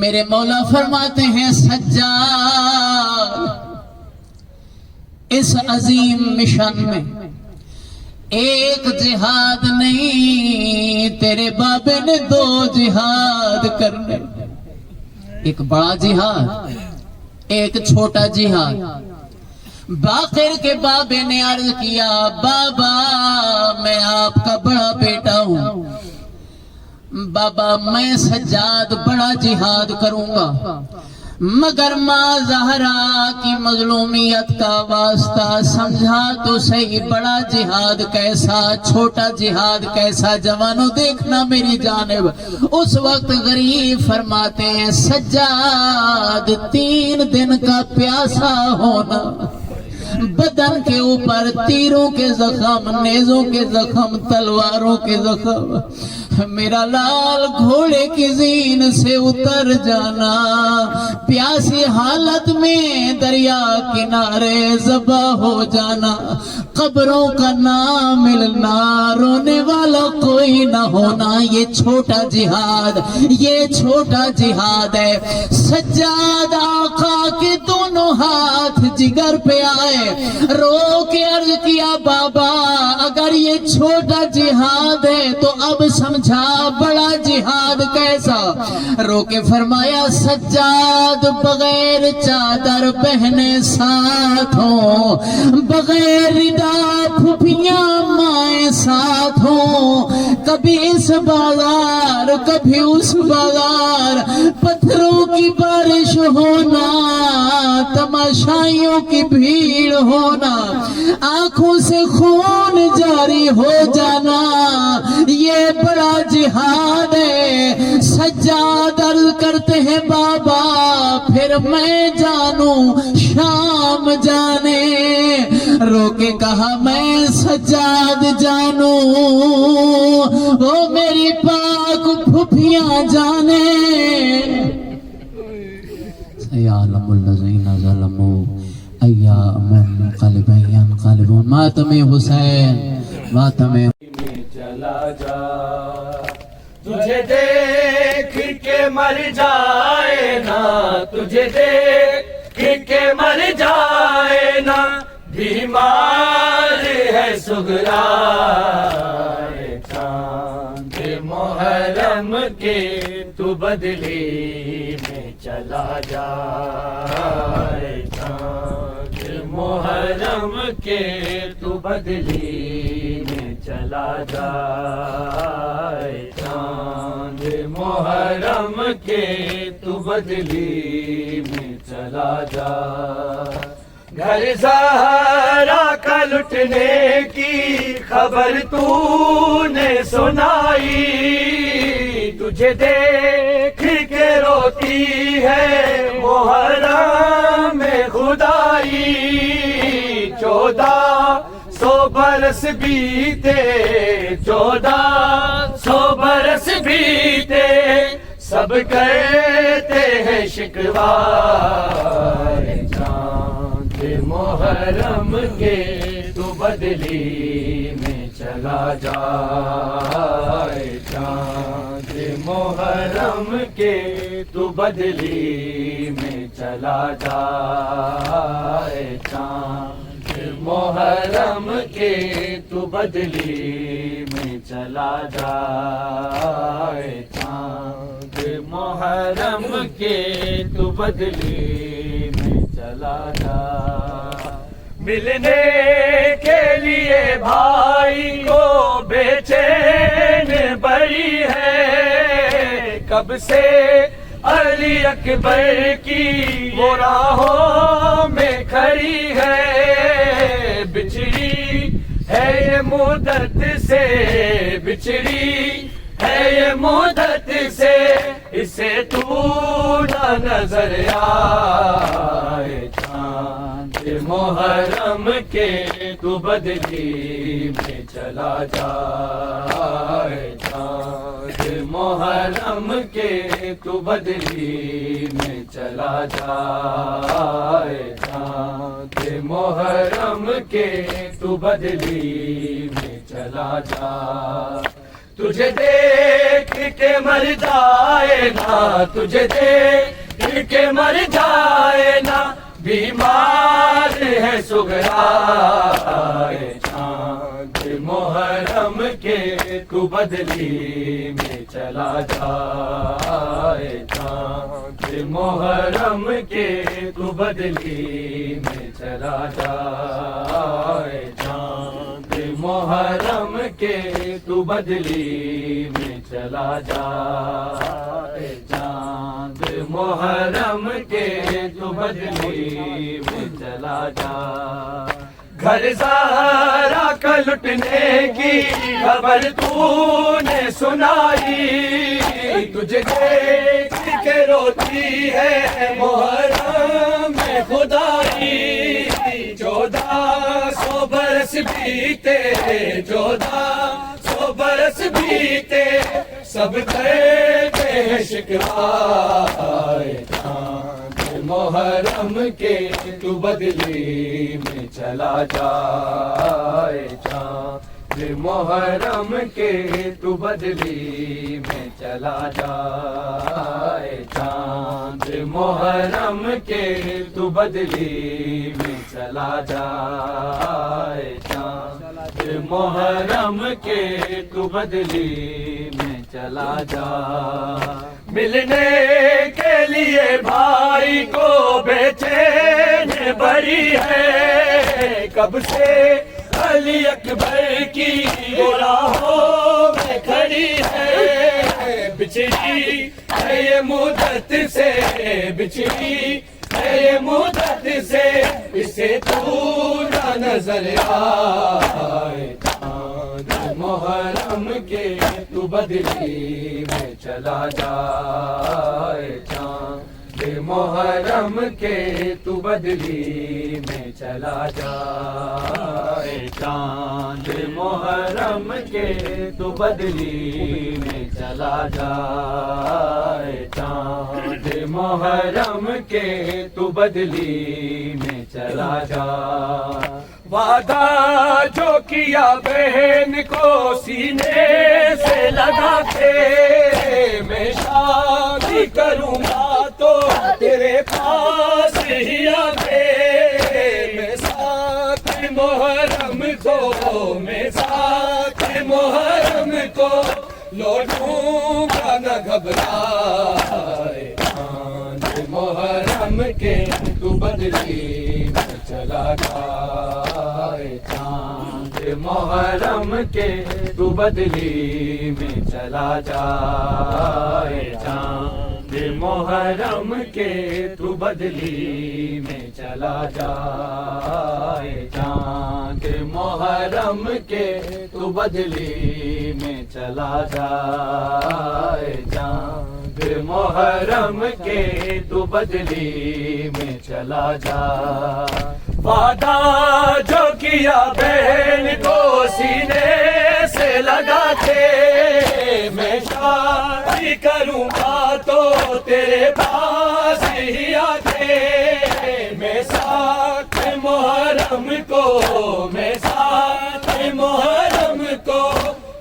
میرے مولا فرماتے ہیں سجاد اس عظیم مشن میں ایک جہاد نہیں، تیرے بابے نے 2 جہاد کرنے، ایک بڑا جہاد ایک چھوٹا جہاد۔ باقر کے بابے نے عرض کیا بابا میں آپ کا بڑا بیٹا ہوں، بابا میں سجاد بڑا جہاد کروں گا، مگر ماں زہرا کی مظلومیت کا واسطہ سمجھا تو صحیح، بڑا جہاد کیسا چھوٹا جہاد کیسا؟ جوانوں دیکھنا میری جانب، اس وقت غریب فرماتے ہیں سجاد 3 دن کا پیاسا ہونا، بدن کے اوپر تیروں کے زخم، نیزوں کے زخم، تلواروں کے زخم، میرا لال گھوڑے کی زین سے اتر جانا، پیاسی حالت میں دریا کنارے ذبح ہو جانا، قبروں کا نام ملنا، رونے والا کوئی نہ ہونا، یہ چھوٹا جہاد، یہ چھوٹا جہاد ہے۔ سجاد آقا کے دونوں ہاتھ جگر پہ آئے، رو کے عرض کیا بابا اگر یہ چھوٹا جہاد ہے تو اب سمجھا بڑا جہاد کیسا؟ رو کے فرمایا سجاد بغیر چادر پہنے ساتھ ہوں، بغیر ردا پھپھیاں مائیں ساتھ ہوں، کبھی اس بازار کبھی اس بازار، پتھروں کی بارش ہونا، تماشائیوں کی بھیڑ ہونا، آنکھوں سے خون جاری ہو جانا، یہ بڑا جہاد ہے۔ سجاد عرض کرتے ہیں بابا پھر میں جانوں شام جانے، رو کے کہا میں سجاد جانوں وہ میری پاک پھپھیاں جانے۔ سیعلم الذین ظلموا ایام منقلب ینقلبون۔ ماتم حسین، ماتم چلا جا تجھے دیکھ کے مر جائے نا، تجھے دیکھ کے مر جائے نا، بیمار ہے سغرا چاند محرم کے، تو بدلی میں چلا جائے چاند محرم کے، تو بدلی میں چلا جائے چاند محرم کے، تو بدلی میں چلا جائے۔ گھر زہرا کا لٹنے کی خبر تو نے سنائی، تجھے دیکھ کے روتی ہے محرم میں خدائی، 1400 برس بیتے، 1400 برس بیتے، سب کہتے ہیں شکوہ چاند محرم کے، تو بدلی میں چلا جائے چاند محرم کے، تو بدلی میں چلا جائے چاند محرم کے، تو بدلی میں چلا جائے چاند محرم کے، تو بدلی میں چلا جائے۔ ملنے کے لیے بھائی کو بے چین بڑی ہے، کب سے علی اکبر کی وہ راہوں میں کھڑی ہے، بچھڑی ہے یہ مدت سے، بچھڑی ہے یہ مدت سے، اسے تو نہ نظر آئے چاند محرم کے، تو بدلی میں چلا جائے چاند محرم کے، تو بدلی میں چلا جائے چاند محرم کے، تو بدلی میں چلا جائے۔ تجھے دیکھ کے مر جائے نا، تجھے دیکھ کے مر جائے نا، بیمار ہے سغرا چاند محرم کے، تو بدلی میں چلا جائے چاند محرم کے، تو بدلی میں چلا جائے چاند محرم کے، تو بدلی میں چلا جائے چاند محرم کے، تو بدلی میں چلا جائے۔ گھر زہرا کا لٹنے کی خبر تو نے سنائی، تجھے دیکھ کے روتی ہے محرم میں خدائی، 1400 برس بیتے، 1400 برس بیتے، سب کہتے ہیں شکوہ چاند محرم کے، تو بدلی میں چلا جائے چاند محرم کے، تو بدلی میں چلا جائے چاند محرم کے، تو بدلی میں چلا جائے چاند محرم کے، تو بدلی میں چلا جائے۔ ملنے کے لیے بھائی کو بے چین بڑی ہے، کب سے علی اکبر کی وہ راہوں میں کھڑی ہے، بچھڑی ہے یہ مدت سے، بچھڑی ہے یہ مدت سے، اسے تو نہ نظر آئے چاند محرم کے، تو بدلی میں چلا جائے چاند محرم کے، تو بدلی میں چلا جائے چاند محرم کے، تو بدلی میں چلا جائے چاند محرم کے، تو بدلی میں چلا جائے۔ وعدہ جو کیا بہن کو سینے سے لگا کے، میں شادی کروں گا تو تیرے پاس ہی آ کے میں ساتھ محرم کو میں ساتھ محرم کو لوٹوں گا نہ گھبرائے چاند محرم کے تو بدلی میں چلا جائے چاند محرم کے تو بدلی میں چلا جائے چاند محرم کے تو بدلی میں چلا جائے چاند محرم کے تو بدلی میں چلا جائے چاند محرم کے تو بدلی میں چلا جائے وعدہ جو کیا بہن کو سینے سے لگا کے میں شادی کروں گا تو تیرے پاس ہی آ کے میں ساتھ محرم کو میں ساتھ محرم کو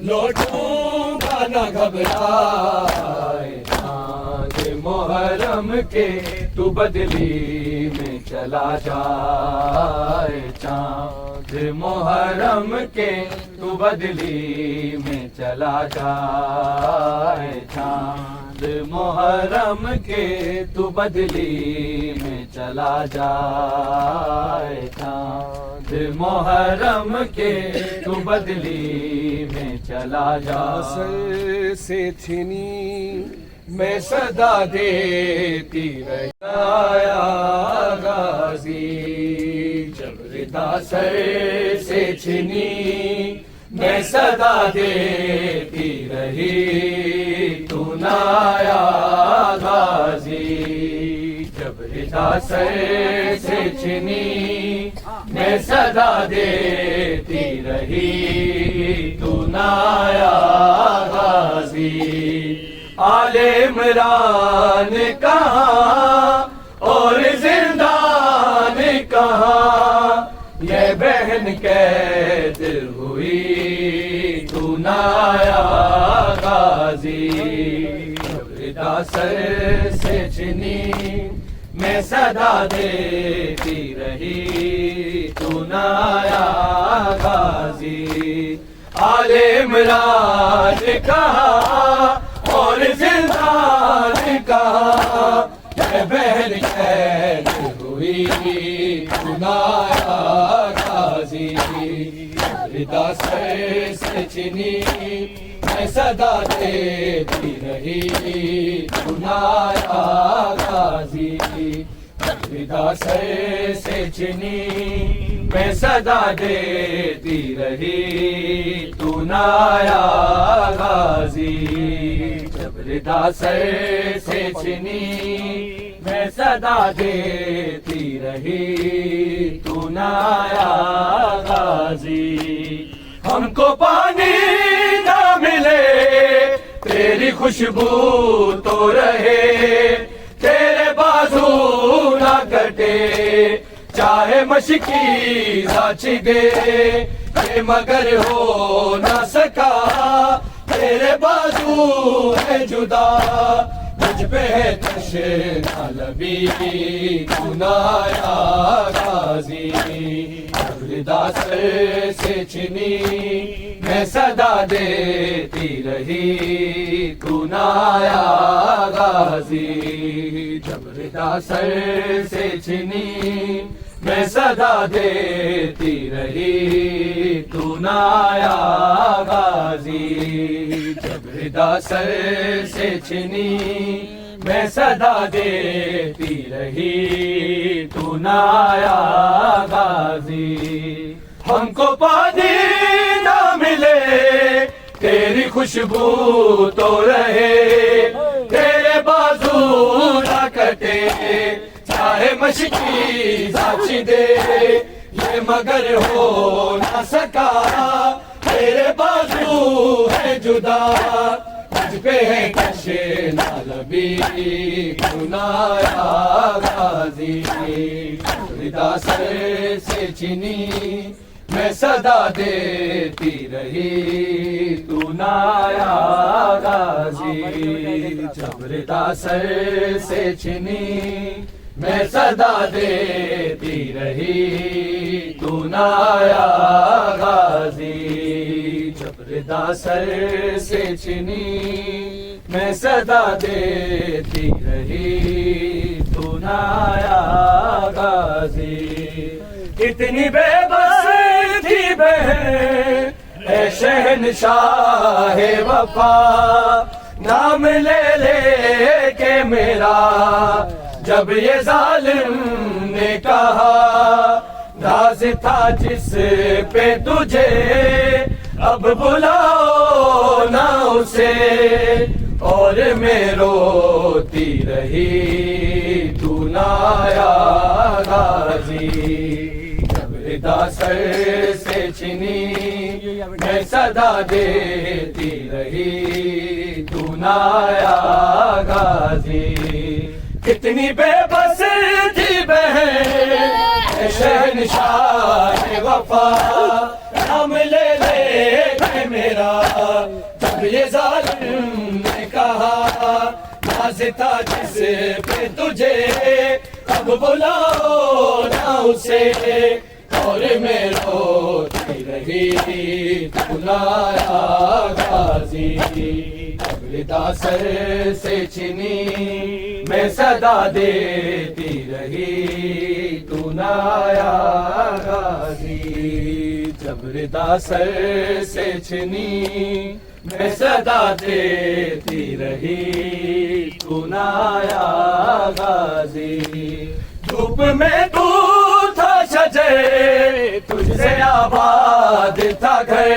لوٹوں گا نہ گھبرائے چاند محرم کے تو بدلی میں چلا جائے چاند محرم کے تو بدلی میں چلا جائے چاند محرم کے تو بدلی میں چلا جائے چاند محرم کے تو بدلی میں چلا جائے سے چھنی میں صدا دیتی رہی آیا غازی جب ردا سر سے چھنی میں صدا دیتی رہی تو نہ آیا غازی جب ردا سر سے چھنی میں صدا دیتی رہی تو نہ آیا غازی آل عمران کہاں اور زندان کہاں یہ بہن قید ہوئی تو نہ آیا غازی ردا سر سے چھنی میں صدا دیتی رہی تو نہ آیا غازی آل عمران کہاں اور زندان کہاں یہ بہن قید ہوئی تو نہ آیا غازی ردا سر سے چھنی میں صدا دیتی رہی تو نہ آیا غازی ردا سر سے چھنی میں صدا دیتی رہی تو نہ آیا غازی جب ردا سر سے چھنی میں صدا دیتی رہی تو نہ آیا غازی ہم کو پانی نہ ملے تیری خوشبو تو رہے تیرے بازو نہ کٹے چاہے مشکی ساچ گے مگر ہو نہ سکا تیرے بازو ہے جدا مجھ پہ ہے تشنا لبی تو نہ آیا غازی ردا سر سے چھنی میں صدا دیتی رہی تو نہ آیا غازی جب ردا سر سے چھنی میں صدا دیتی رہی تو نہ آیا غازی جب ردا سر سے چھنی میں صدا دیتی رہی تو نہ آیا غازی ہم کو پانی نہ ملے تیری خوشبو تو رہے تیرے بازو نہ کٹے چاہے مشکی ساچ دے یہ مگر ہو نہ سکا تیرے بازو ہے جدا مجھ پہ ہے کشے نہ لبی تو نہ آیا غازی ردا سر سے چھنی میں صدا دیتی رہی تو نہ آیا غازی جب ردا سر سے چھنی میں صدا دیتی رہی تو نہ آیا غازی جب ردا سر سے چھنی میں صدا دیتی رہی تو نہ آیا غازی کتنی بے بس تھی بہن اے شہنشاہ وفا نام لے لے کے میرا جب یہ ظالم نے کہا ناز تھا جس پہ تجھے اب بلاؤ نہ اسے اور میں روتی رہی تو نہ آیا غازی جب ردا سر سے چھنی میں صدا دیتی رہی تو نہ آیا غازی کتنی بے بس تھی بہن شہنشاہ وفا نام لے لے کے میرا جب یہ ظالم نے کہا ناز تھا جس پہ تجھے اب بلاؤ نہ اسے اور میں روتی رہی تو نہ آیا غازی ردا سر سے چھنی میں صدا دیتی رہی تو نہ آیا غازی جب ردا سر سے چھنی میں صدا دیتی رہی تو نہ آیا غازی دھوپ میں تو تھا شجر تجھ سے آباد تھا گھر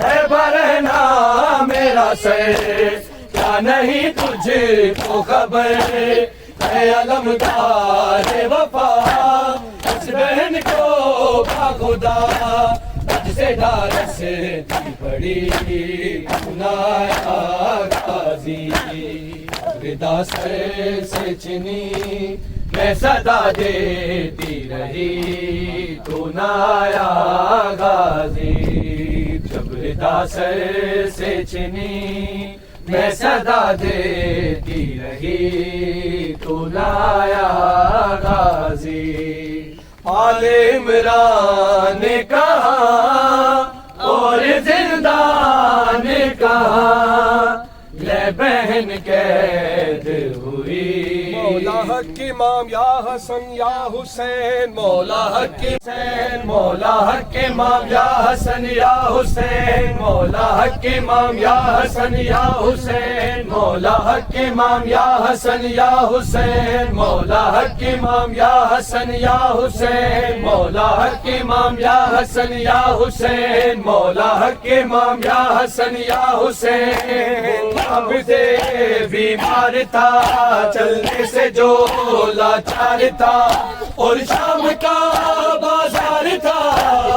ہے برہنا میرا سر کیا نہیں تجھ کو خبر ہے علمدار وفا اس بہن کو خدا تجھ سے ڈارس تھی بڑی نایا غازی ردا سر سے چھنی میں صدا دیتی رہی تو نہ آیا غازی جب ردا سر سے چھنی میں صدا دیتی رہی تو نہ آیا غازی آل عمران نے کہا اور زندہ نے کہا لے بہن قید ہوئی مولا حق امام یا حسن یا حسین مولا حق حسین مولا حق امام یا حسن یا حسین مولا حق امام یا حسن یا حسین مولا حق امام یا حسن یا حسین مولا حق امام یا حسن یا حسین مولا حق امام یا حسن یا حسین مولا حق امام یا حسن یا حسین اب سے بیمار تھا چلنے سے جو لاچار تھا اور شام کا بازار تھا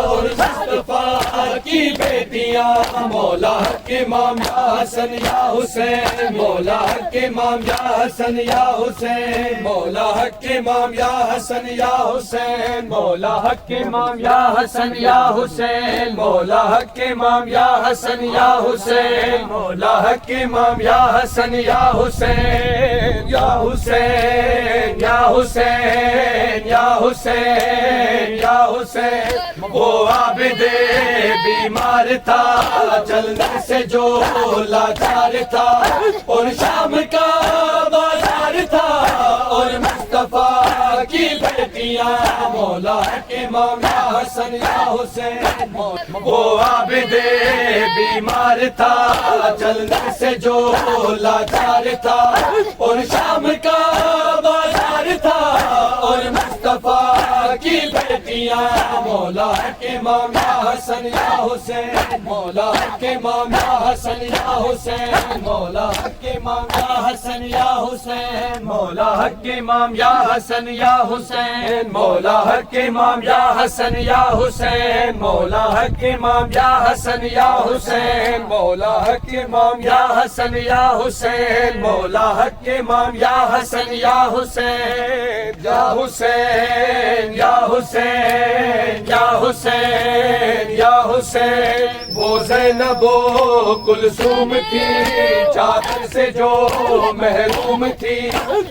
اور مصطفیٰ کی بیٹیاں مولا حق امام یا حسن یا حسین مولا حق امام یا حسن یا حسین مولا حق امام یا حسن یا حسین مولا حق امام یا حسن یا حسین مولا حق امام یا حسن یا حسین مولا حق امام یا حسن یا حسین یا حسین یا حسین یا حسین یا حسین وہ عابد بیمار تھا چلنے سے جو لاچار تھا اور شام کا بازار تھا اور مصطفیٰ کی بیٹیاں مولا حق امام یا حسن یا حسین وہ عابد بیمار تھا چلنے سے جو لاچار تھا اور شام کا بازار تھا اور مصطفیٰ کی بیٹیاں مولا حق امام یا حسن یا حسین مولا حق امام یا حسن یا حسین مولا حق امام یا حسن یا حسین مولا حق امام یا حسن یا حسین مولا حق امام یا حسن یا حسین مولا حق امام یا حسن یا حسین مولا حق امام یا حسن یا حسین مولا حق امام یا حسن یا حسین یا حسین یا حسین حسین یا حسین یا حسین وہ زینب و کلثوم تھی چادر سے جو محروم تھی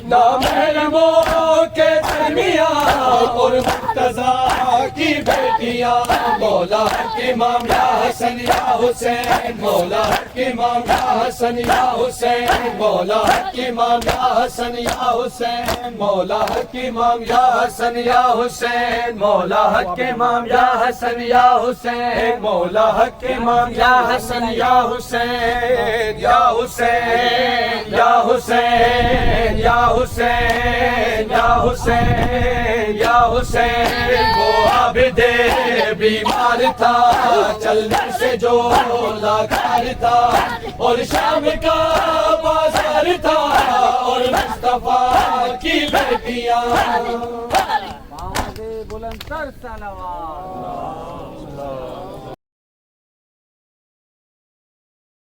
نامحرموں کے درمیان اور مرتضیٰ کی بیٹیاں مولا حق امام یا حسن یا حسین مولا حق امام یا حسن یا حسین مولا حق امام یا حسن یا حسین مولا حق امام یا حسن یا حسین مولا حق امام یا حسن یا حسین مولا حق امام یا حسن یا حسین یا حسین یا حسین یا حسین یا حسین یا حسین وہ عابد بیمار تھا چلنے سے جو لاکار تھا اور شام کا بازار تھا اور مصطفیٰ کی بیٹیاں بلند تر صلوات